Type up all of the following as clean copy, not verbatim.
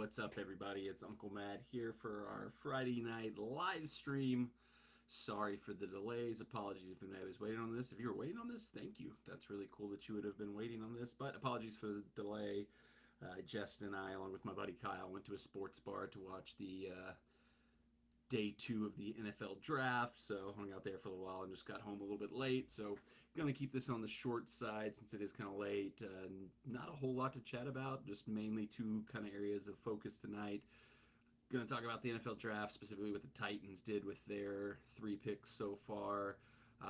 What's up, everybody? It's Uncle Matt here for our Friday night live stream. Sorry for the delays. Apologies if anybody was waiting on this. If you were waiting on this, thank you. That's really cool that you would have been waiting on this. But apologies for the delay. Justin and I, along with my buddy Kyle, went to a sports bar to watch the day two of the NFL draft. So hung out there for a little while and just got home a little bit late. So gonna keep this on the short side since it is kind of late. Not a whole lot to chat about. Just mainly two kind of areas of focus tonight. Going to talk about the NFL draft, specifically what the Titans did with their 3 picks so far.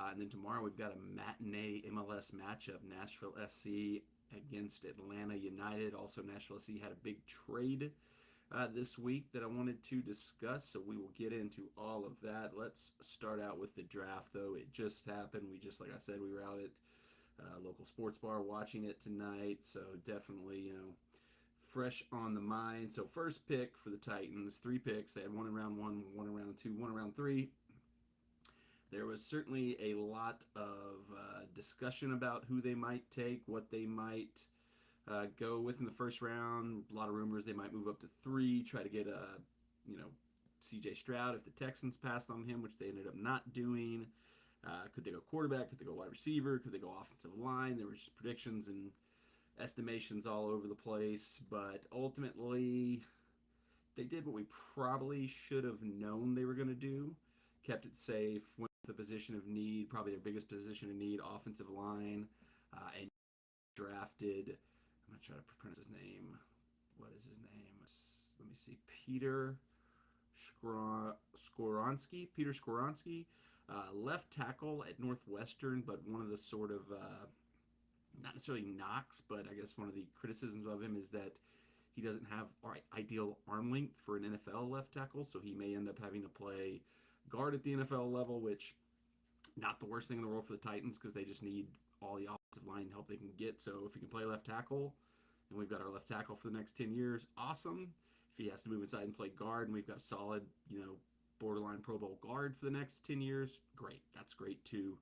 And then tomorrow we've got a matinee MLS matchup, Nashville SC against Atlanta United. Also, Nashville SC had a big trade this week that I wanted to discuss, so we will get into all of that. Let's start out with the draft, though. It just happened. Like I said, we were out at a local sports bar watching it tonight, so definitely, fresh on the mind. So first pick for the Titans, 3 picks. They had one in round one, one in round two, one in round three. There was certainly a lot of discussion about who they might take, what they might go with in the first round. A lot of rumors they might move up to 3, try to get C.J. Stroud if the Texans passed on him, which they ended up not doing. Could they go quarterback? Could they go wide receiver? Could they go offensive line? There were just predictions and estimations all over the place, but ultimately they did what we probably should have known they were going to do. Kept it safe, went to the position of need, probably their biggest position of need, offensive line, and drafted. I'm going to try to pronounce his name. What is his name? Let me see. Peter Skoronski. Peter Skoronski, left tackle at Northwestern, but one of the sort of not necessarily knocks, but I guess one of the criticisms of him is that he doesn't have ideal arm length for an NFL left tackle, so he may end up having to play guard at the NFL level, which not the worst thing in the world for the Titans because they just need all the offensive line help they can get. So if he can play left tackle, and we've got our left tackle for the next 10 years, awesome. If he has to move inside and play guard, and we've got a solid, borderline Pro Bowl guard for the next 10 years, great. That's great too.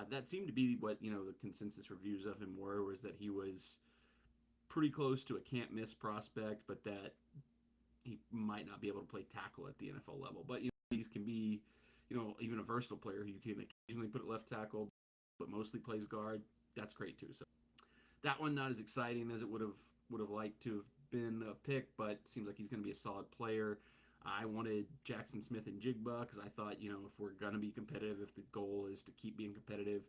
That seemed to be what the consensus reviews of him was that he was pretty close to a can't miss prospect, but that he might not be able to play tackle at the NFL level. But he can be even a versatile player who can occasionally put at left tackle, but mostly plays guard. That's great too. So that one not as exciting as it would have liked to have been a pick, but seems like he's going to be a solid player. I wanted Jackson Smith and Jigba because I thought, if we're going to be competitive, if the goal is to keep being competitive,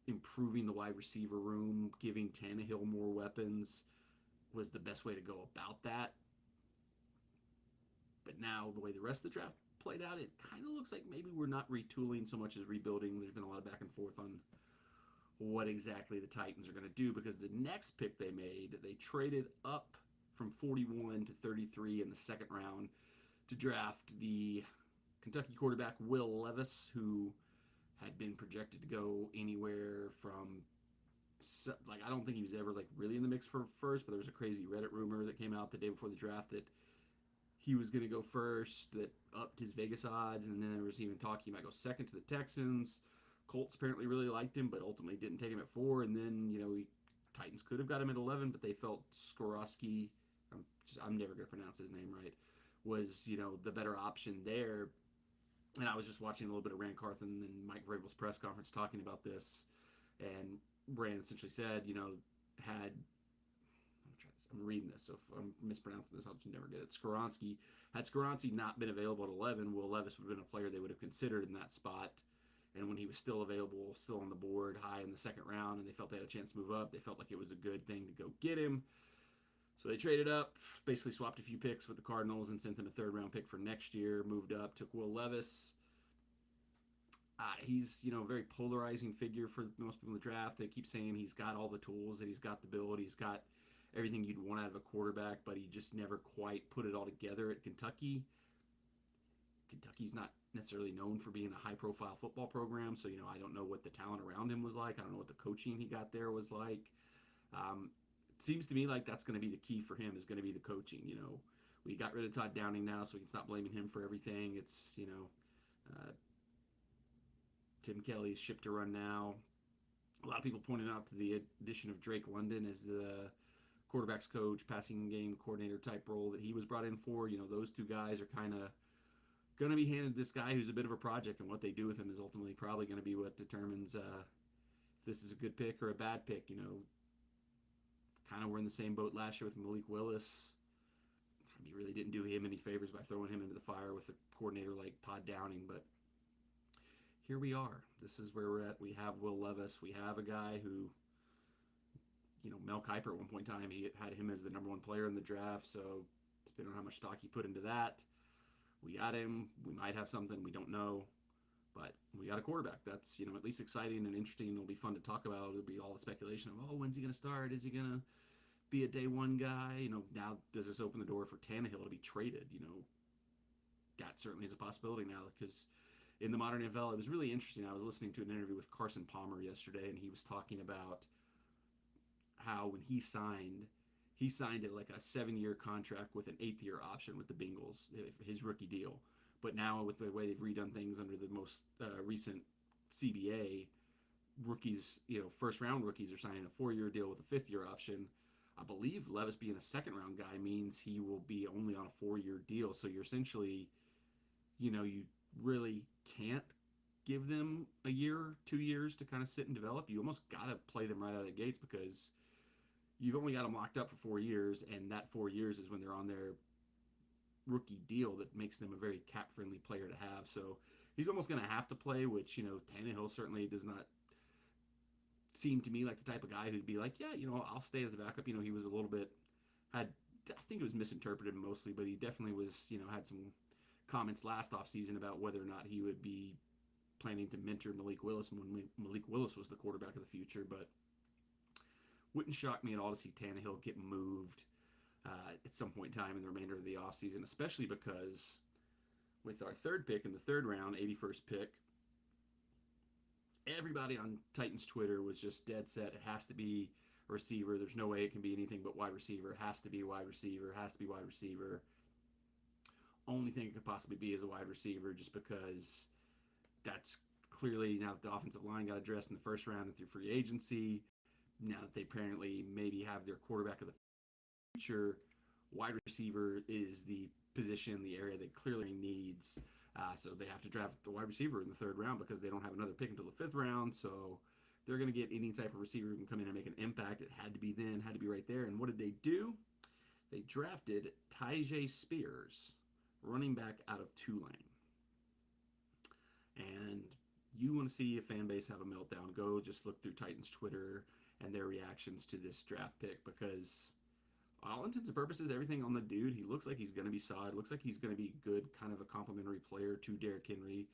improving the wide receiver room, giving Tannehill more weapons was the best way to go about that. But now, the way the rest of the draft played out, it kind of looks like maybe we're not retooling so much as rebuilding. There's been a lot of back and forth on what exactly the Titans are going to do because the next pick they made, they traded up from 41 to 33 in the second round to draft the Kentucky quarterback Will Levis, who had been projected to go anywhere from I don't think he was ever really in the mix for first, but there was a crazy Reddit rumor that came out the day before the draft that he was going to go first, that upped his Vegas odds, and then there was even talk he might go second to the Texans. Colts apparently really liked him, but ultimately didn't take him at 4, and then Titans could have got him at 11, but they felt Skorowski, I'm never going to pronounce his name right, was, the better option there. And I was just watching a little bit of Rand Carthen and Mike Vrabel's press conference talking about this, and Rand essentially said, I'm reading this, so if I'm mispronouncing this, I'll just never get it. Had Skoronski not been available at 11, Will Levis would have been a player they would have considered in that spot. And when he was still available, still on the board, high in the second round, and they felt they had a chance to move up, they felt like it was a good thing to go get him. So they traded up, basically swapped a few picks with the Cardinals and sent them a third-round pick for next year, moved up, took Will Levis. He's, a very polarizing figure for most people in the draft. They keep saying he's got all the tools, that he's got the build, he's got everything you'd want out of a quarterback, but he just never quite put it all together at Kentucky. Kentucky's not necessarily known for being a high-profile football program, so, I don't know what the talent around him was like. I don't know what the coaching he got there was like. It seems to me like that's going to be the key for him is going to be the coaching. We got rid of Todd Downing now, so we can stop blaming him for everything. It's, Tim Kelly's ship to run now. A lot of people pointed out to the addition of Drake London as the quarterbacks coach, passing game coordinator type role that he was brought in for. Those two guys are kind of going to be handed this guy who's a bit of a project, and what they do with him is ultimately probably going to be what determines if this is a good pick or a bad pick. Kind of we're in the same boat last year with Malik Willis. You really didn't do him any favors by throwing him into the fire with a coordinator like Todd Downing, but here we are. This is where we're at. We have Will Levis. We have a guy who, Mel Kiper at one point in time, he had him as the number one player in the draft, so depending on how much stock you put into that, we got him. We might have something. We don't know. But we got a quarterback. That's, at least exciting and interesting. It'll be fun to talk about. It'll be all the speculation of, when's he going to start? Is he going to be a day one guy? Now does this open the door for Tannehill to be traded? That certainly is a possibility now, because in the modern NFL, it was really interesting. I was listening to an interview with Carson Palmer yesterday, and he was talking about how when he signed it like a 7-year contract with an 8th-year option with the Bengals, his rookie deal. But now with the way they've redone things under the most recent CBA, rookies, first-round rookies are signing a 4-year deal with a 5th-year option. I believe Levis being a second-round guy means he will be only on a 4-year deal. So you're essentially, you really can't give them a year, 2 years to kind of sit and develop. You almost got to play them right out of the gates, because you've only got them locked up for 4 years, and that 4 years is when they're on their rookie deal that makes them a very cap-friendly player to have. So he's almost going to have to play, which, Tannehill certainly does not seem to me like the type of guy who'd be like, yeah, I'll stay as a backup. He was a little bit, I think it was misinterpreted mostly, but he definitely was, had some comments last offseason about whether or not he would be planning to mentor Malik Willis when Malik Willis was the quarterback of the future. But wouldn't shock me at all to see Tannehill get moved at some point in time in the remainder of the offseason, especially because with our third pick in the third round, 81st pick, everybody on Titans Twitter was just dead set. It has to be a receiver. There's no way it can be anything but wide receiver. It has to be wide receiver. It has to be wide receiver. Only thing it could possibly be is a wide receiver, just because that's clearly, now that the offensive line got addressed in the first round and through free agency, now that they apparently maybe have their quarterback of the future, wide receiver is the position, the area that clearly needs. So they have to draft the wide receiver in the third round because they don't have another pick until the 5th round. So they're going to get any type of receiver who can come in and make an impact. It had to be then, had to be right there. And what did they do? They drafted Tyjae Spears, running back out of Tulane. And you want to see a fan base have a meltdown, go just look through Titans Twitter and their reactions to this draft pick, because all intents and purposes, everything on the dude, he looks like he's going to be solid, looks like he's going to be good, kind of a complementary player to Derrick Henry,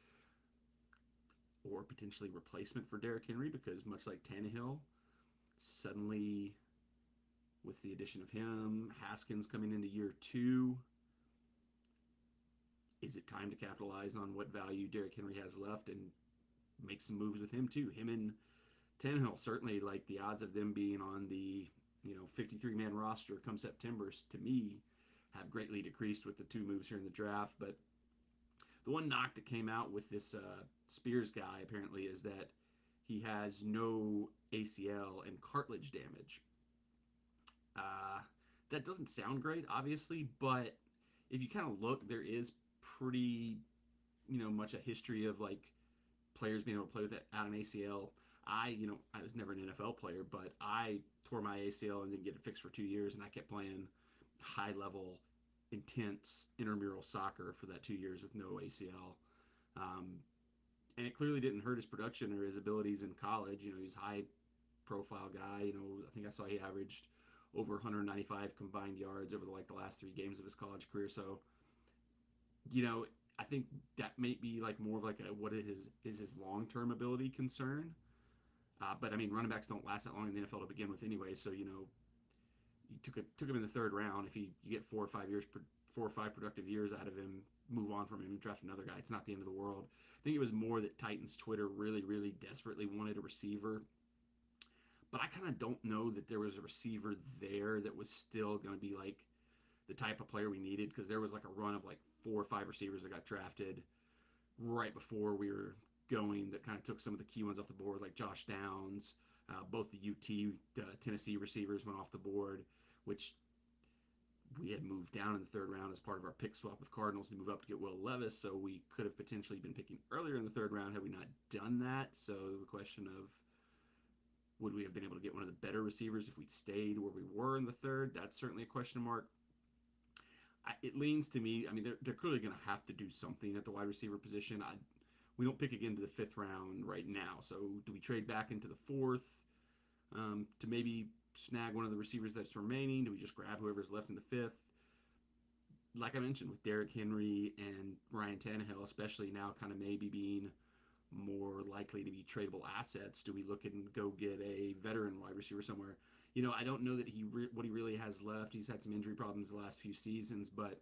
or potentially replacement for Derrick Henry, because much like Tannehill, suddenly with the addition of him, Haskins coming into year 2, is it time to capitalize on what value Derrick Henry has left and make some moves with him too? Him and Tannehill, certainly, like, the odds of them being on the 53-man roster come September, to me, have greatly decreased with the 2 moves here in the draft. But the one knock that came out with this Spears guy, apparently, is that he has no ACL and cartilage damage. That doesn't sound great, obviously, but if you kind of look, there is pretty, much a history of, like, players being able to play with it out an ACL. I was never an NFL player, but I tore my ACL and didn't get it fixed for 2 years, and I kept playing high-level, intense intramural soccer for that 2 years with no ACL. And it clearly didn't hurt his production or his abilities in college. He's a high-profile guy. I think I saw he averaged over 195 combined yards over the last 3 games of his college career. So, I think that may be more of what is his long-term ability concern. But I mean, running backs don't last that long in the NFL to begin with anyway. So you took him in the 3rd round. If you get 4 or 5 productive years out of him, move on from him and draft another guy. It's not the end of the world. I think it was more that Titans Twitter really, really desperately wanted a receiver. But I kind of don't know that there was a receiver there that was still going to be the type of player we needed, because there was a run of 4 or 5 receivers that got drafted right before we were going that kind of took some of the key ones off the board, like Josh Downs. Both the UT Tennessee receivers went off the board which we had moved down in the third round as part of our pick swap with Cardinals to move up to get Will Levis, so we could have potentially been picking earlier in the third round had we not done that. So the question of would we have been able to get one of the better receivers if we'd stayed where we were in the third? That's certainly a question mark. It leans to me. I mean, they're clearly going to have to do something at the wide receiver position. We don't pick again to the fifth round right now. So do we trade back into the fourth to maybe snag one of the receivers that's remaining? Do we just grab whoever's left in the fifth? Like I mentioned, with Derrick Henry and Ryan Tannehill, especially now kind of maybe being more likely to be tradable assets, do we look and go get a veteran wide receiver somewhere? I don't know that what he really has left. He's had some injury problems the last few seasons, but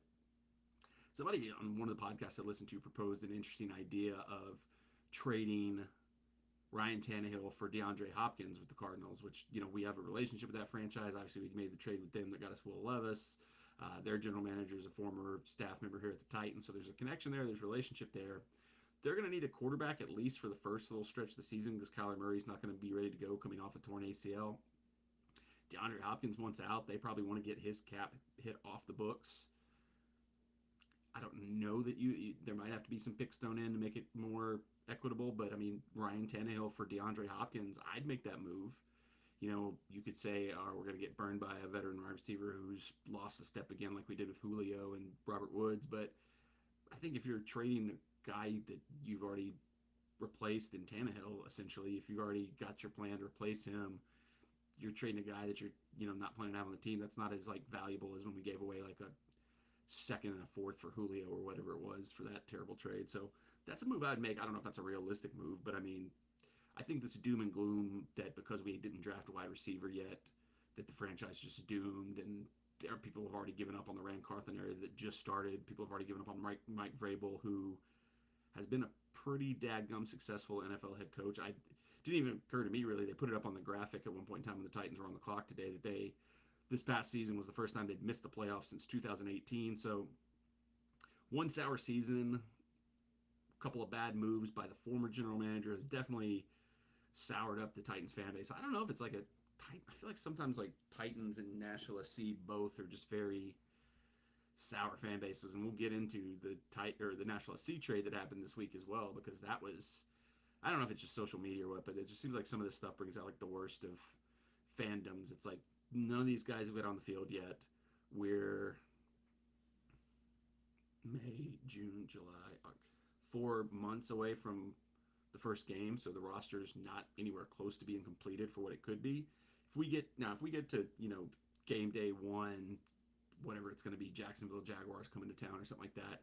somebody on one of the podcasts I listened to proposed an interesting idea of trading Ryan Tannehill for DeAndre Hopkins with the Cardinals, which, we have a relationship with that franchise. Obviously, we made the trade with them that got us Will Levis. Their general manager is a former staff member here at the Titans, so there's a connection there. There's a relationship there. They're going to need a quarterback at least for the first little stretch of the season because Kyler Murray's not going to be ready to go coming off a torn ACL. DeAndre Hopkins wants out. They probably want to get his cap hit off the books. I don't know that there might have to be some picks thrown in to make it more equitable, but I mean, Ryan Tannehill for DeAndre Hopkins, I'd make that move. You could say, we're going to get burned by a veteran wide receiver who's lost a step again like we did with Julio and Robert Woods, but I think if you're trading a guy that you've already replaced in Tannehill, essentially, if you've already got your plan to replace him, you're trading a guy that you're not planning to have on the team. That's not as valuable as when we gave away like a second and a fourth for Julio or whatever it was for that terrible trade. So that's a move I'd make. I don't know if that's a realistic move, but I mean, I think this doom and gloom that because we didn't draft a wide receiver yet, that the franchise just doomed, and there are people who have already given up on the Ran Carthon area that just started. People have already given up on Mike Vrabel, who has been a pretty dadgum successful NFL head coach. I didn't even occur to me really. They put it up on the graphic at one point in time when the Titans were on the clock today that this past season was the first time they'd missed the playoffs since 2018. So one sour season, a couple of bad moves by the former general manager has definitely soured up the Titans fan base. I don't know if it's I feel like sometimes Titans and Nashville SC both are just very sour fan bases, and we'll get into the Nashville SC trade that happened this week as well, because that was, I don't know if it's just social media or what, but it just seems like some of this stuff brings out the worst of fandoms. It's like none of these guys have got on the field yet. We're May, June, July, 4 months away from the first game, so the roster's not anywhere close to being completed for what it could be. If we get to game day one, whatever it's going to be, Jacksonville Jaguars coming to town or something like that,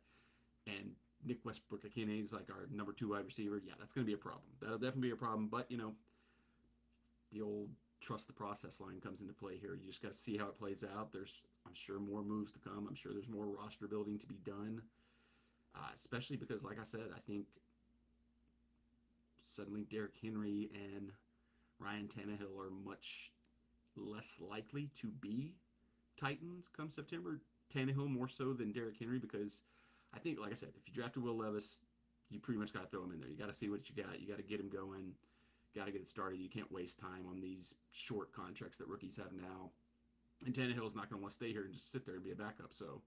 and Nick Westbrook-Akine is our number 2 wide receiver, yeah, that's going to be a problem. That'll definitely be a problem, but the old trust the process line comes into play here. You just got to see how it plays out. There's, I'm sure, more moves to come. I'm sure there's more roster building to be done, especially because, like I said, I think suddenly Derrick Henry and Ryan Tannehill are much less likely to be Titans come September. Tannehill more so than Derrick Henry, because I think, like I said, if you drafted Will Levis, you pretty much got to throw him in there. You got to see what you got. You got to get him going. Got to get it started. You can't waste time on these short contracts that rookies have now. And Tannehill's not going to want to stay here and just sit there and be a backup. So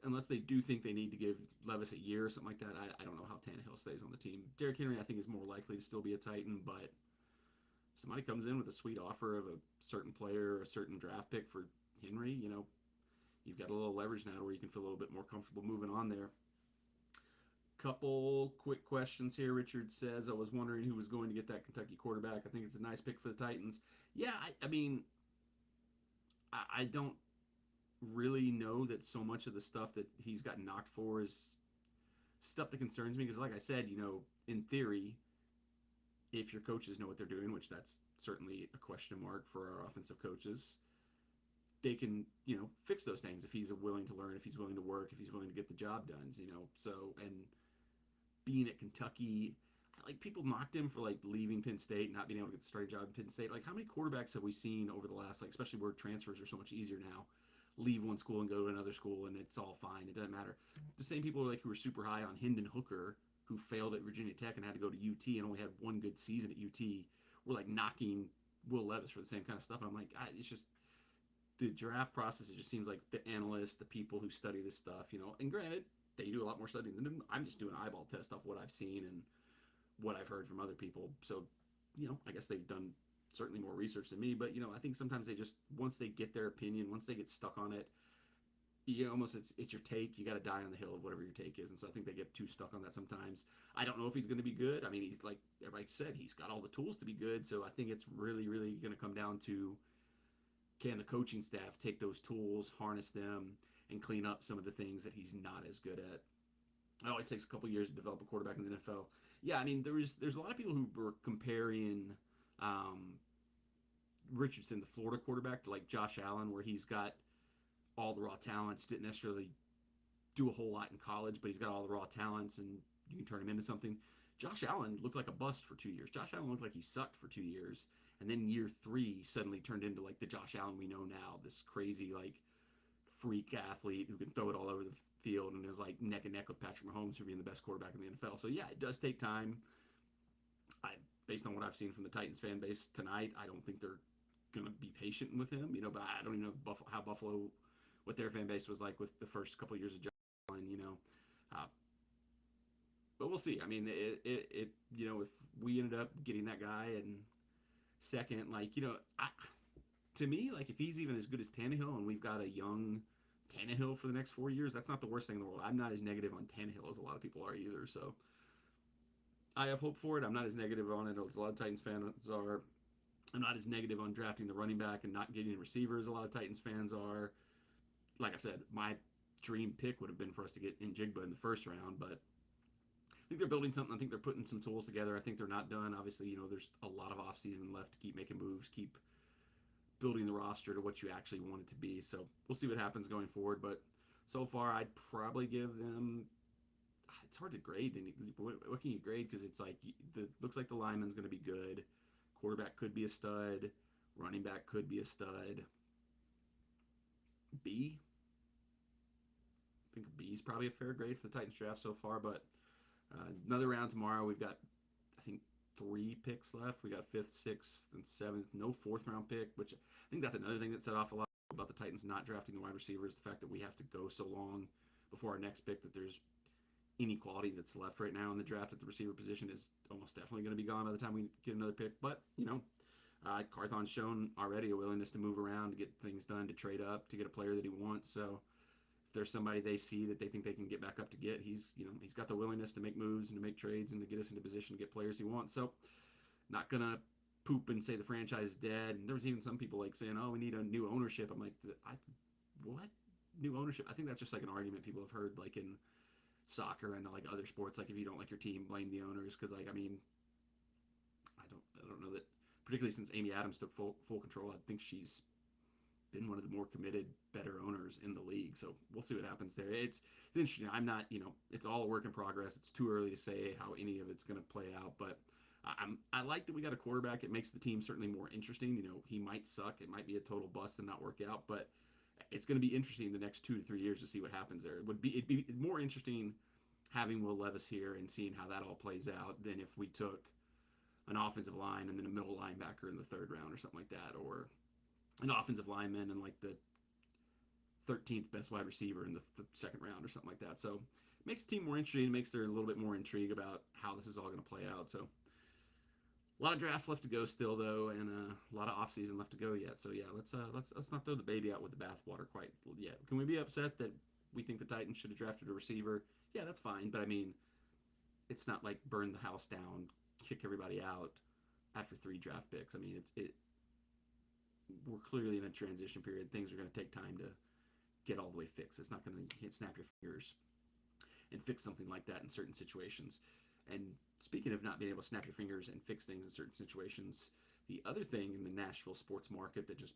unless they do think they need to give Levis a year or something like that, I don't know how Tannehill stays on the team. Derrick Henry, I think, is more likely to still be a Titan, but if somebody comes in with a sweet offer of a certain player or a certain draft pick for Henry, you've got a little leverage now where you can feel a little bit more comfortable moving on there. Couple quick questions here. Richard says, I was wondering who was going to get that Kentucky quarterback. I think it's a nice pick for the Titans. Yeah, I mean, I don't really know that so much of the stuff that he's got knocked for is stuff that concerns me, because like I said, in theory, if your coaches know what they're doing, which that's certainly a question mark for our offensive coaches, they can, fix those things if he's willing to learn, if he's willing to work, if he's willing to get the job done, so, and being at Kentucky, people mocked him for leaving Penn State, not being able to get the starting job in Penn State. How many quarterbacks have we seen over the last, especially where transfers are so much easier now, leave one school and go to another school and it's all fine, it doesn't matter. The same people who were super high on Hendon Hooker, who failed at Virginia Tech and had to go to UT and only had one good season at UT, were knocking Will Levis for the same kind of stuff. And I'm like, it's just the draft process. It just seems like the analysts, the people who study this stuff, and granted, they do a lot more studying than I'm just doing an eyeball test off what I've seen and what I've heard from other people. So, I guess they've done certainly more research than me, but I think sometimes they just once they get their opinion, once they get stuck on it, almost it's your take. You got to die on the hill of whatever your take is, and so I think they get too stuck on that sometimes. I don't know if he's going to be good. I mean, he's like everybody said, he's got all the tools to be good. So I think it's really, really going to come down to can the coaching staff take those tools, harness them, and clean up some of the things that he's not as good at. It always takes a couple years to develop a quarterback in the NFL. Yeah, I mean, there's a lot of people who were comparing um, Richardson, the Florida quarterback, to like Josh Allen, where he's got all the raw talents, didn't necessarily do a whole lot in college, but he's got all the raw talents and you can turn him into something. Josh Allen looked like a bust for 2 years. Josh Allen looked like he sucked for 2 years. And then year three suddenly turned into like the Josh Allen we know now, this crazy like freak athlete who can throw it all over the field and is like neck and neck with Patrick Mahomes for being the best quarterback in the NFL. So yeah, it does take time. Based on what I've seen from the Titans fan base tonight, I don't think they're gonna be patient with him, but I don't even know how Buffalo, what their fan base was like with the first couple of years of Josh Allen. Uh, but we'll see. I mean, if we ended up getting that guy and second, to me, like if he's even as good as Tannehill and we've got a young Tannehill for the next 4 years, that's not the worst thing in the world. I'm not as negative on Tannehill as a lot of people are either. So I have hope for it. I'm not as negative on it as a lot of Titans fans are. I'm not as negative on drafting the running back and not getting receivers. A lot of Titans fans are. Like I said, my dream pick would have been for us to get Njigba in the first round, but I think they're building something. I think they're putting some tools together. I think they're not done. Obviously, there's a lot of offseason left to keep making moves, keep building the roster to what you actually want it to be. So we'll see what happens going forward. But so far, I'd probably give them. It's hard to grade. What can you grade? Because it's like looks like the lineman's going to be good. Quarterback could be a stud. Running back could be a stud. B. I think B is probably a fair grade for the Titans draft so far, but another round tomorrow. We've got, I think, 3 picks left. We got 5th, 6th, and 7th. No 4th round pick, which I think that's another thing that set off a lot about the Titans not drafting the wide receivers. The fact that we have to go so long before our next pick that there's inequality that's left right now in the draft at the receiver position is almost definitely going to be gone by the time we get another pick. But, Carthon's shown already a willingness to move around, to get things done, to trade up, to get a player that he wants. So if there's somebody they see that they think they can get back up to get, he's got the willingness to make moves and to make trades and to get us into position to get players he wants. So not going to poop and say the franchise is dead. And there was even some people like saying, oh, we need a new ownership. I'm like, what? New ownership? I think that's just like an argument people have heard like in soccer and like other sports. Like if you don't like your team, blame the owners. Because I don't know that, particularly since Amy Adams took full control. I think she's been one of the more committed, better owners in the league. So we'll see what happens there. It's interesting. I'm not, it's all a work in progress. It's too early to say how any of it's going to play out. But I like that we got a quarterback. It makes the team certainly more interesting. He might suck. It might be a total bust and not work out. But it's going to be interesting the next 2 to 3 years to see what happens there. It'd be more interesting having Will Levis here and seeing how that all plays out than if we took an offensive line and then a middle linebacker in the 3rd round or something like that, or an offensive lineman and like the 13th best wide receiver in the 2nd round or something like that. So it makes the team more interesting. It makes there a little bit more intrigue about how this is all going to play out. So a lot of draft left to go still, though, and a lot of offseason left to go yet. So yeah, let's not throw the baby out with the bathwater quite yet. Can we be upset that we think the Titans should have drafted a receiver? Yeah, that's fine. But I mean, it's not like burn the house down, kick everybody out after 3 draft picks. I mean, we're clearly in a transition period. Things are going to take time to get all the way fixed. It's not going to, you can't snap your fingers and fix something like that in certain situations. And speaking of not being able to snap your fingers and fix things in certain situations, the other thing in the Nashville sports market that just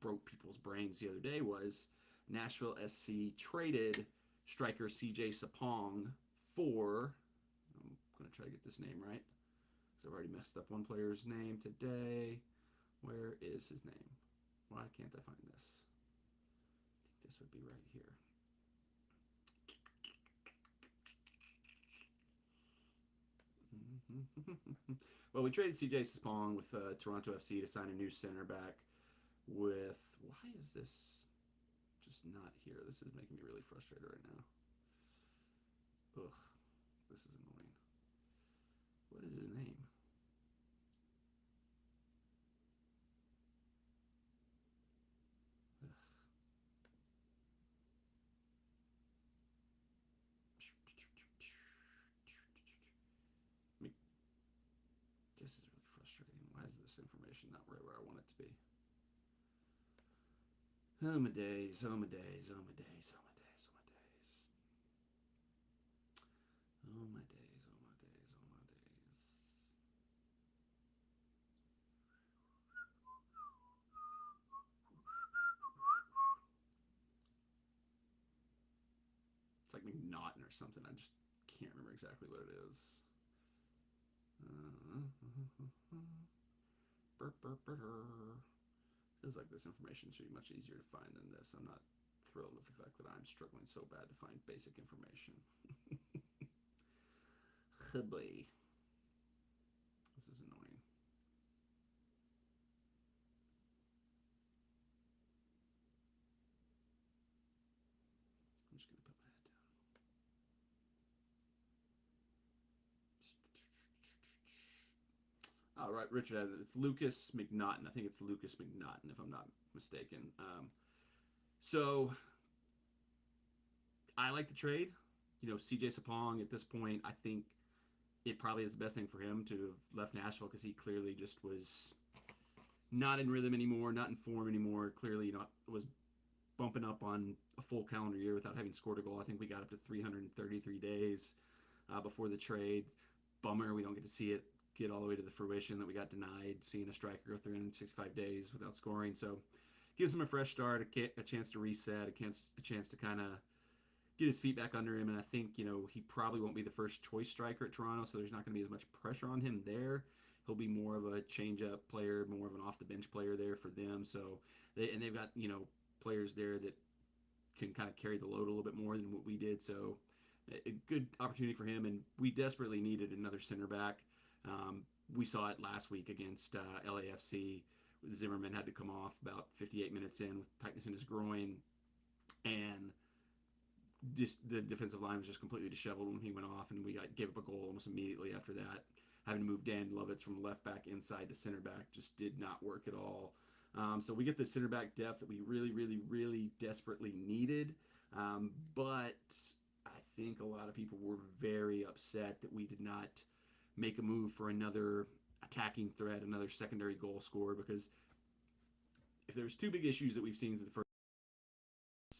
broke people's brains the other day was Nashville SC traded striker CJ Sapong for, I'm going to try to get this name right because I've already messed up one player's name today. Where is his name? Why can't I find this? I think this would be right here. Well, we traded CJ Spong with Toronto FC to sign a new center back. With why is this just not here? This is making me really frustrated right now. Ugh, this is annoying. What is his name? Ugh. This is really frustrating. Why is this information not right where I want it to be? Oh my days, oh my days, oh my days, oh my days, oh my days. Oh my days, oh my days, oh my days. It's like McNaughton or something. I just can't remember exactly what it is. Feels like this information should be much easier to find than this. I'm not thrilled with the fact that I'm struggling so bad to find basic information. Boy. This is annoying. I'm just going to put my head down. All right, Richard has it. It's Lucas McNaughton. I think it's Lucas McNaughton, if I'm not mistaken. So I like the trade. CJ Sapong at this point, I think it probably is the best thing for him to have left Nashville because he clearly just was not in rhythm anymore, not in form anymore. Clearly, was bumping up on a full calendar year without having scored a goal. I think we got up to 333 days before the trade. Bummer, we don't get to see it get all the way to the fruition that we got denied, seeing a striker go 365 days without scoring. So gives him a fresh start, a chance to reset, a chance to kind of get his feet back under him. And I think, he probably won't be the first choice striker at Toronto, so there's not going to be as much pressure on him there. He'll be more of a change-up player, more of an off-the-bench player there for them. So, they've got, players there that can kind of carry the load a little bit more than what we did. So, a good opportunity for him. And we desperately needed another center back. We saw it last week against LAFC. Zimmerman had to come off about 58 minutes in with tightness in his groin. And just the defensive line was just completely disheveled when he went off, and we gave up a goal almost immediately after that. Having to move Dan Lovitz from left back inside to center back just did not work at all. So we get the center back depth that we really, really, really desperately needed. But I think a lot of people were very upset that we did not make a move for another attacking threat, another secondary goal scorer, because if there's two big issues that we've seen through the first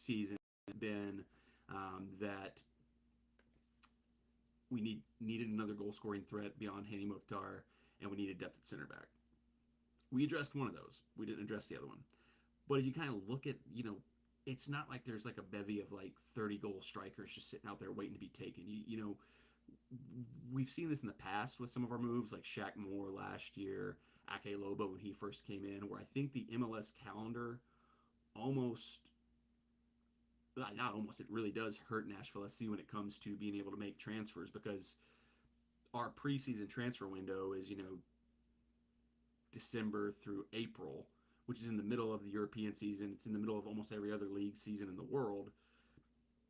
season, been that we needed another goal scoring threat beyond Hani Mukhtar, and we needed depth at center back. We addressed one of those. We didn't address the other one. But if you kind of look at, it's not like there's like a bevy of like 30 goal strikers just sitting out there waiting to be taken. We've seen this in the past with some of our moves, like Shaq Moore last year, Ake Lobo when he first came in, where I think the MLS calendar almost, not almost, it really does hurt Nashville SC when it comes to being able to make transfers, because our preseason transfer window is, December through April, which is in the middle of the European season. It's in the middle of almost every other league season in the world.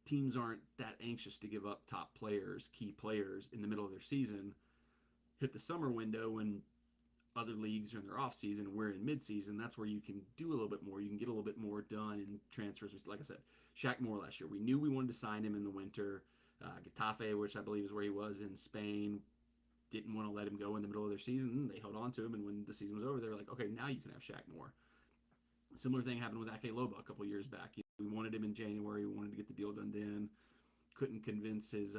Teams aren't that anxious to give up top players, key players, in the middle of their season. Hit the summer window when other leagues are in their off season, we're in mid season. That's where you can do a little bit more. You can get a little bit more done in transfers. Like I said, Shaq Moore last year, we knew we wanted to sign him in the winter. Getafe, which I believe is where he was in Spain, didn't want to let him go in the middle of their season. They held on to him, and when the season was over, they were like, okay, now you can have Shaq Moore. Similar thing happened with Ake Loba a couple years back. We wanted him in January. We wanted to get the deal done then. Couldn't convince his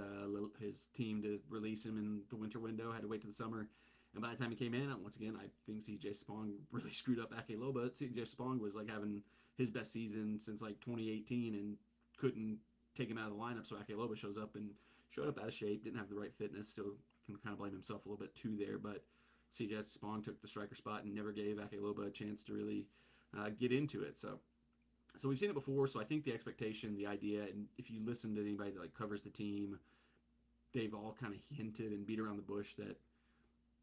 team to release him in the winter window. Had to wait till the summer. And by the time he came in, once again, I think CJ Spong really screwed up Ake Loba. CJ Spong was like having his best season since like 2018 and couldn't take him out of the lineup. So Ake Loba shows up and showed up out of shape, didn't have the right fitness, so can kind of blame himself a little bit too there. But CJ Spong took the striker spot and never gave Ake Loba a chance to really get into it. So we've seen it before. So I think the expectation, the idea, and if you listen to anybody that like covers the team, they've all kind of hinted and beat around the bush that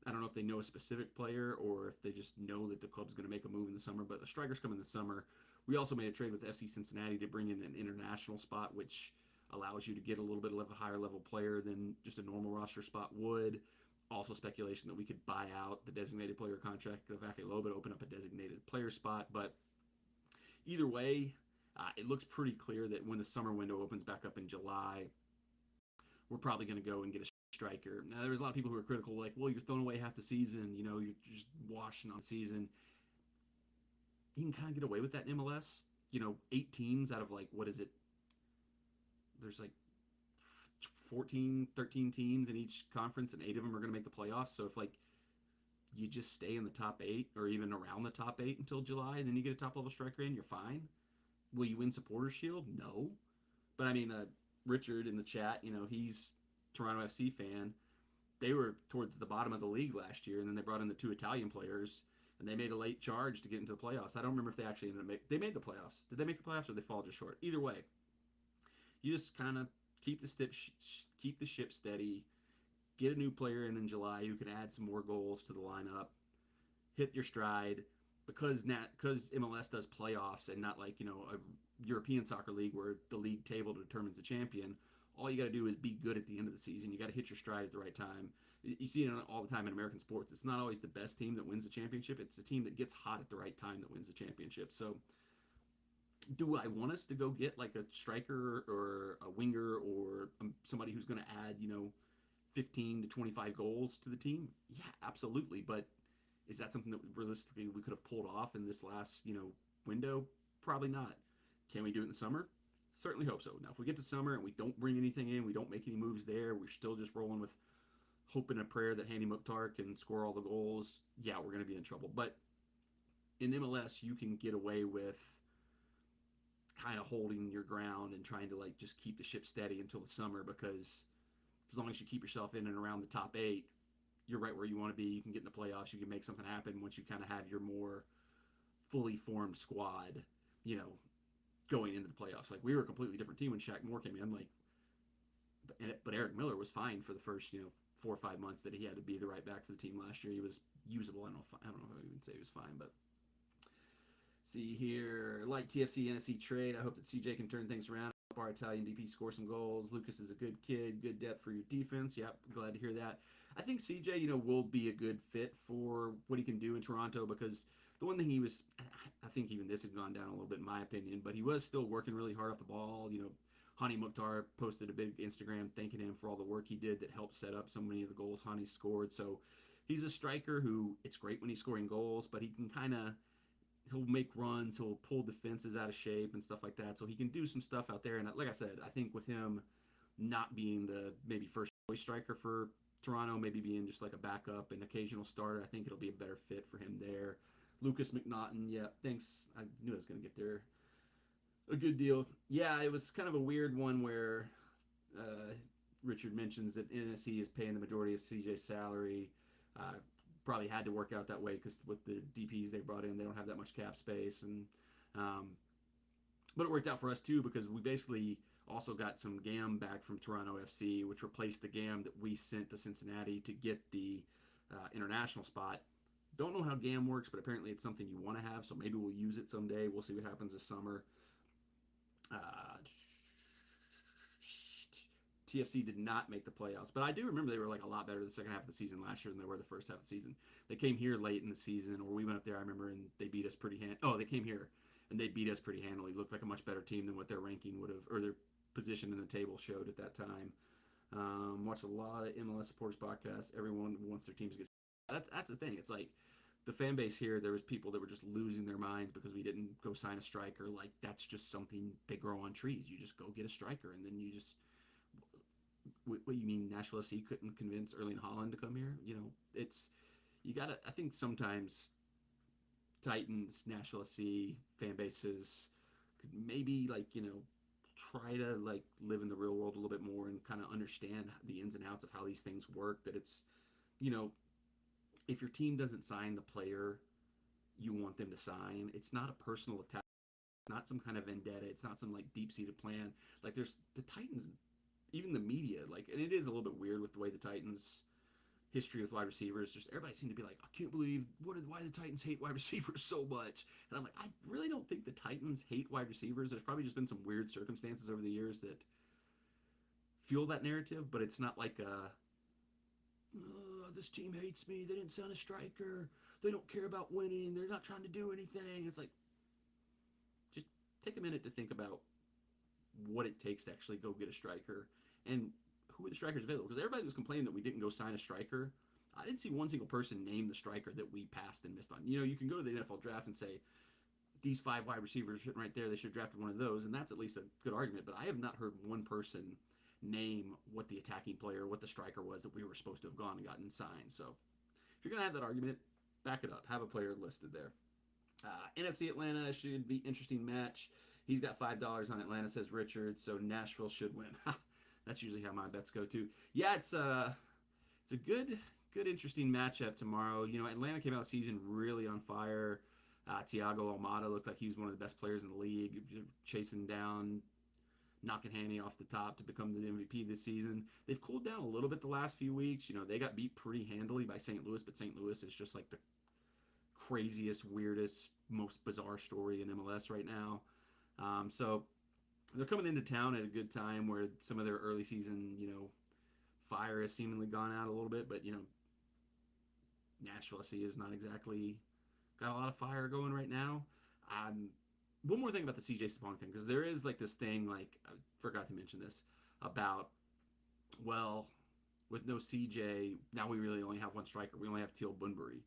I don't know if they know a specific player or if they just know that the club's going to make a move in the summer, but the strikers come in the summer. We also made a trade with FC Cincinnati to bring in an international spot, which allows you to get a little bit of a higher level player than just a normal roster spot would. Also, speculation that we could buy out the designated player contract of Ake Loba to open up a designated player spot. But either way, it looks pretty clear that when the summer window opens back up in July, we're probably going to go and get a striker. Now, there was a lot of people who were critical, like, well, you're throwing away half the season. You know, you're just washing on the season. You can kind of get away with that in MLS. You know, 8 teams out of like, what is it? There's like 14, 13 teams in each conference, and 8 of them are going to make the playoffs. So if like you just stay in the top 8 or even around the top 8 until July, and then you get a top level striker in, you're fine. Will you win Supporters Shield? No. But I mean, Richard in the chat, you know, he's Toronto FC fan. They were towards the bottom of the league last year, and then they brought in the 2 Italian players, and they made a late charge to get into the playoffs. I don't remember if they actually ended up they made the playoffs. Did they make the playoffs or did they fall just short? Either way, you just kind of keep the ship steady. Get a new player in July who can add some more goals to the lineup. Hit your stride because MLS does playoffs and not like, you know, a European soccer league where the league table determines the champion. All you got to do is be good at the end of the season. You got to hit your stride at the right time. You see it all the time in American sports. It's not always the best team that wins the championship. It's the team that gets hot at the right time that wins the championship. So do I want us to go get like a striker or a winger or somebody who's going to add, you know, 15 to 25 goals to the team? Yeah, absolutely. But is that something that realistically we could have pulled off in this last, you know, window? Probably not. Can we do it in the summer? Certainly hope so. Now, if we get to summer and we don't bring anything in, we don't make any moves there, we're still just rolling with hope and a prayer that Hani Mukhtar can score all the goals, yeah, we're going to be in trouble. But in MLS, you can get away with kind of holding your ground and trying to like just keep the ship steady until the summer, because as long as you keep yourself in and around the top 8, you're right where you want to be. You can get in the playoffs. You can make something happen once you kind of have your more fully formed squad, you know, going into the playoffs. Like, we were a completely different team when Shaq Moore came in. Like, but Eric Miller was fine for the first, you know, 4 or 5 months that he had to be the right back for the team last year. He was usable. I don't know if I even say he was fine, but see here, like TFC NSC trade. I hope that CJ can turn things around. Our Italian DP score some goals. Lucas is a good kid, good depth for your defense. Yep, glad to hear that. I think CJ, you know, will be a good fit for what he can do in Toronto, because the one thing he was, I think even this had gone down a little bit in my opinion, but he was still working really hard off the ball. You know, Hani Mukhtar posted a big Instagram thanking him for all the work he did that helped set up so many of the goals Hani scored. So he's a striker who, it's great when he's scoring goals, but he can kind of, he'll make runs, he'll pull defenses out of shape and stuff like that. So he can do some stuff out there. And like I said, I think with him not being the maybe first choice striker for Toronto, maybe being just like a backup and occasional starter, I think it'll be a better fit for him there. Lucas McNaughton, yeah, thanks. I knew I was going to get there. A good deal. Yeah, it was kind of a weird one where uh, Richard mentions that NSC is paying the majority of CJ's salary. Uh, Probably had to work out that way because with the DPs they brought in, they don't have that much cap space, and um, but it worked out for us too, because we basically also got some GAM back from Toronto FC, which replaced the GAM that we sent to Cincinnati to get the international spot. Don't know how GAM works, but apparently it's something you want to have, so maybe we'll use it someday. We'll see what happens this summer. Uh, TFC did not make the playoffs, but I do remember they were like a lot better the second half of the season last year than they were the first half of the season. They came here late in the season, or we went up there, I remember, and they beat us pretty they came here and they beat us pretty handily. Looked like a much better team than what their ranking would have, or their position in the table showed at that time. Watched a lot of MLS supporters podcasts. Everyone wants their teams to get. That's the thing. It's like the fan base here. There was people that were just losing their minds because we didn't go sign a striker. Like, that's just something they grow on trees. You just go get a striker, and then you just. What you mean Nashville SC couldn't convince Erling Haaland to come here? You know, it's, you gotta, I think sometimes Titans, Nashville SC fan bases could maybe, like, you know, try to like live in the real world a little bit more and kind of understand the ins and outs of how these things work. That it's, you know, if your team doesn't sign the player you want them to sign, it's not a personal attack. It's not some kind of vendetta. It's not some like deep-seated plan. Like, there's the Titans, even the media, like, and it is a little bit weird with the way the Titans history with wide receivers. Just everybody seemed to be like, I can't believe why the Titans hate wide receivers so much. And I'm like, I really don't think the Titans hate wide receivers. There's probably just been some weird circumstances over the years that fuel that narrative, but it's not like this team hates me. They didn't sign a striker. They don't care about winning. They're not trying to do anything. It's like, just take a minute to think about what it takes to actually go get a striker and who are the strikers available. Because everybody was complaining that we didn't go sign a striker. I didn't see one single person name the striker that we passed and missed on. You know, you can go to the NFL draft and say, these 5 wide receivers sitting right there, they should have drafted one of those, and that's at least a good argument. But I have not heard one person name what the attacking player, what the striker was that we were supposed to have gone and gotten signed. So if you're going to have that argument, back it up. Have a player listed there. NFC Atlanta should be interesting match. He's got $5 on Atlanta, says Richard, so Nashville should win. That's usually how my bets go too. Yeah, it's a good interesting matchup tomorrow. You know, Atlanta came out of the season really on fire. Thiago Almada looked like he was one of the best players in the league, chasing down, knocking Haney off the top to become the MVP this season. They've cooled down a little bit the last few weeks. You know, they got beat pretty handily by St. Louis, but St. Louis is just like the craziest, weirdest, most bizarre story in MLS right now. So they're coming into town at a good time where some of their early season, you know, fire has seemingly gone out a little bit, but, you know, Nashville SC is not exactly got a lot of fire going right now. One more thing about the CJ Sapong thing, because there is like this thing, like, I forgot to mention this, about, well, with no CJ, now we really only have one striker. We only have Teal Bunbury.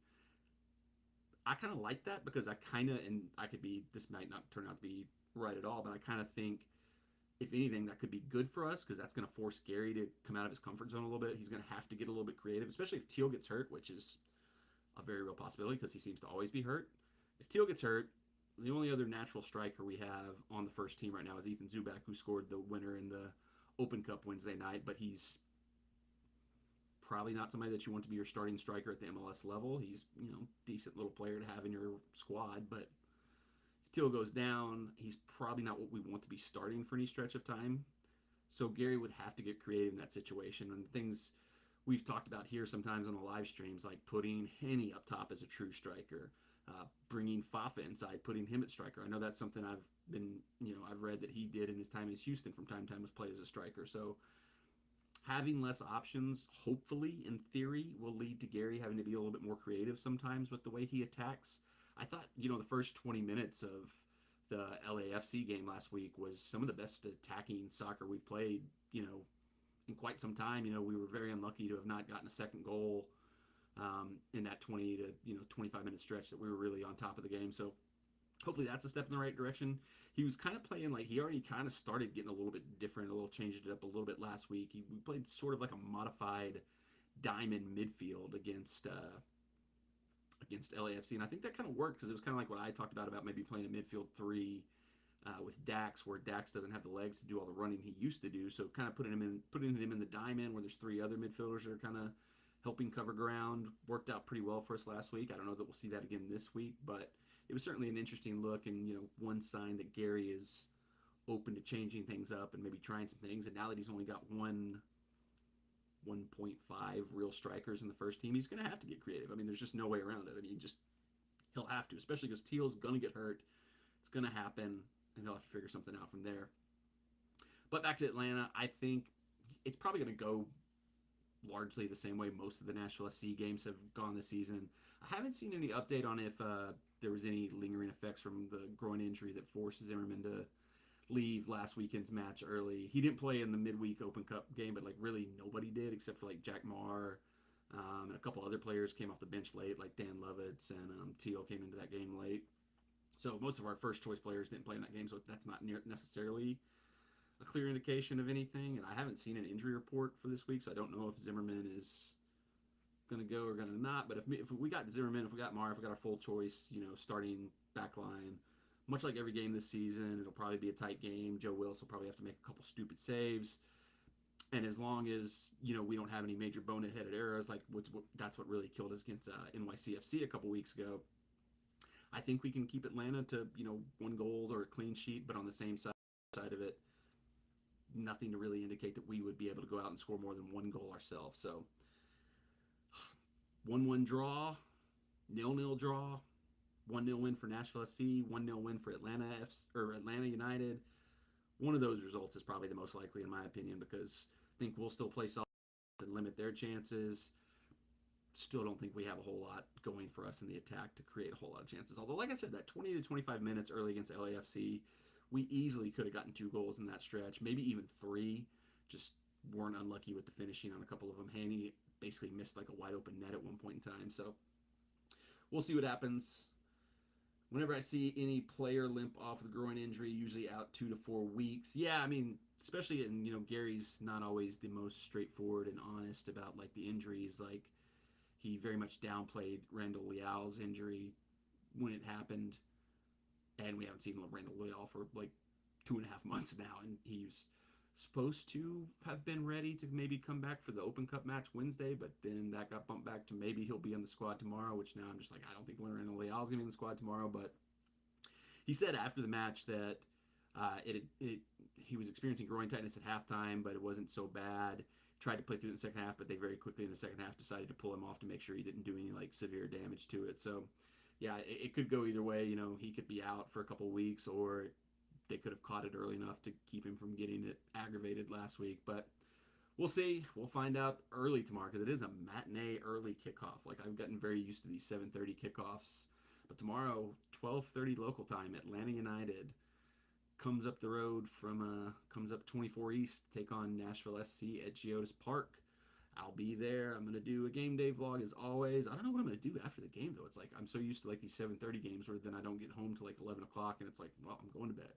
I kind of like that because I kind of, and I could be, this might not turn out to be right at all, but I kind of think, if anything, that could be good for us because that's going to force Gary to come out of his comfort zone a little bit. He's going to have to get a little bit creative, especially if Teal gets hurt, which is a very real possibility because he seems to always be hurt. If Teal gets hurt, the only other natural striker we have on the first team right now is Ethan Zubak, who scored the winner in the Open Cup Wednesday night, but he's probably not somebody that you want to be your starting striker at the MLS level. He's, you know, decent little player to have in your squad, but if Teal goes down, he's probably not what we want to be starting for any stretch of time. So Gary would have to get creative in that situation, and things we've talked about here sometimes on the live streams, like putting Henny up top as a true striker, bringing Fafa inside, putting him at striker. I know that's something I've been, you know, I've read that he did in his time in Houston from time to time was play as a striker. So having less options, hopefully, in theory, will lead to Gary having to be a little bit more creative sometimes with the way he attacks. I thought, you know, the first 20 minutes of the LAFC game last week was some of the best attacking soccer we've played, you know, in quite some time. You know, we were very unlucky to have not gotten a second goal in that 20 to, you know, 25-minute stretch that we were really on top of the game. So hopefully that's a step in the right direction. He was kind of playing like he already kind of started getting a little bit different, changed it up a little bit last week. We played sort of like a modified diamond midfield against LAFC, and I think that kind of worked because it was kind of like what I talked about maybe playing a midfield 3 with Dax, where Dax doesn't have the legs to do all the running he used to do. So kind of putting him in the diamond where there's 3 other midfielders that are kind of helping cover ground worked out pretty well for us last week. I don't know that we'll see that again this week, but it was certainly an interesting look, and, you know, one sign that Gary is open to changing things up and maybe trying some things. And now that he's only got 1.5 real strikers in the first team, he's going to have to get creative. I mean, there's just no way around it. I mean, he'll have to, especially because Teal's going to get hurt. It's going to happen, and he'll have to figure something out from there. But back to Atlanta, I think it's probably going to go largely the same way most of the Nashville SC games have gone this season. I haven't seen any update on if there was any lingering effects from the groin injury that forced Zimmerman to leave last weekend's match early. He didn't play in the midweek Open Cup game, but like really nobody did except for like Jack Marr, and a couple other players came off the bench late, like Dan Lovitz, and Teal came into that game late. So most of our first choice players didn't play in that game, so that's not necessarily a clear indication of anything. And I haven't seen an injury report for this week, so I don't know if Zimmerman is going to go or going to not. But if we got Zimmerman, if we got Marr, if we got our full choice, you know, starting back line, much like every game this season, it'll probably be a tight game. Joe Willis will probably have to make a couple stupid saves. And as long as, you know, we don't have any major boneheaded errors, like that's what really killed us against NYCFC a couple weeks ago, I think we can keep Atlanta to, you know, 1 goal or a clean sheet, but on the same side of it, nothing to really indicate that we would be able to go out and score more than 1 goal ourselves. So 1-1 draw, 0-0 draw, 1-0 win for Nashville SC, 1-0 win for Atlanta United. One of those results is probably the most likely in my opinion because I think we'll still play soft and limit their chances. Still don't think we have a whole lot going for us in the attack to create a whole lot of chances. Although, like I said, that 20 to 25 minutes early against LAFC, we easily could have gotten 2 goals in that stretch, maybe even 3. Just weren't unlucky with the finishing on a couple of them. Haney basically missed like a wide open net at one point in time. So we'll see what happens. Whenever I see any player limp off with a groin injury, usually out 2 to 4 weeks. Yeah, I mean, especially in, Gary's not always the most straightforward and honest about like the injuries. Like he very much downplayed Randall Leal's injury when it happened, and we haven't seen Randall Leal for like 2.5 months now, and he's supposed to have been ready to maybe come back for the Open Cup match Wednesday, but then that got bumped back to maybe he'll be on the squad tomorrow, which now I'm just like, I don't think Randall Leal is going to be in the squad tomorrow, but he said after the match that he was experiencing groin tightness at halftime, but it wasn't so bad. Tried to play through the second half, but they very quickly in the second half decided to pull him off to make sure he didn't do any like severe damage to it. So, yeah, it could go either way. He could be out for a couple weeks, or they could have caught it early enough to keep him from getting it aggravated last week. But we'll see. We'll find out early tomorrow because it is a matinee early kickoff. Like I've gotten very used to these 7:30 kickoffs, but tomorrow 12:30 local time, Atlanta United comes up the road comes up 24 East, take on Nashville SC at Geodis Park. I'll be there. I'm gonna do a game day vlog as always. I don't know what I'm gonna do after the game though. It's like I'm so used to like these 7:30 games where then I don't get home till like 11 o'clock and it's like, well, I'm going to bed.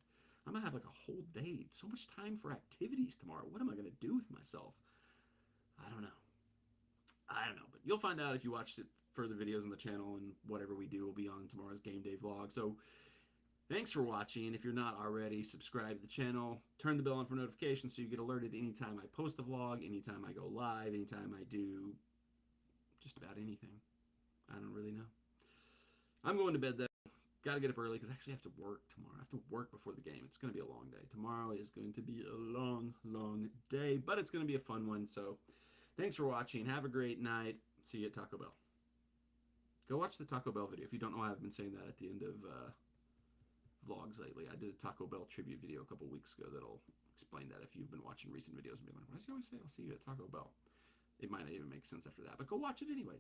I'm gonna have like a whole day, so much time for activities tomorrow. What am I gonna do with myself? I don't know. But you'll find out if you watch further videos on the channel, and whatever we do will be on tomorrow's game day vlog. So thanks for watching. If you're not already, subscribe to the channel. Turn the bell on for notifications so you get alerted anytime I post a vlog, anytime I go live, anytime I do just about anything. I don't really know. I'm going to bed though. Got to get up early because I actually have to work tomorrow. I have to work before the game. It's going to be a long day. Tomorrow is going to be a long, long day, but it's going to be a fun one. So thanks for watching. Have a great night. See you at Taco Bell. Go watch the Taco Bell video. If you don't know, I've been saying that at the end of vlogs lately. I did a Taco Bell tribute video a couple weeks ago that'll explain that if you've been watching recent videos and be like, why does he always say I'll see you at Taco Bell? It might not even make sense after that, but go watch it anyway.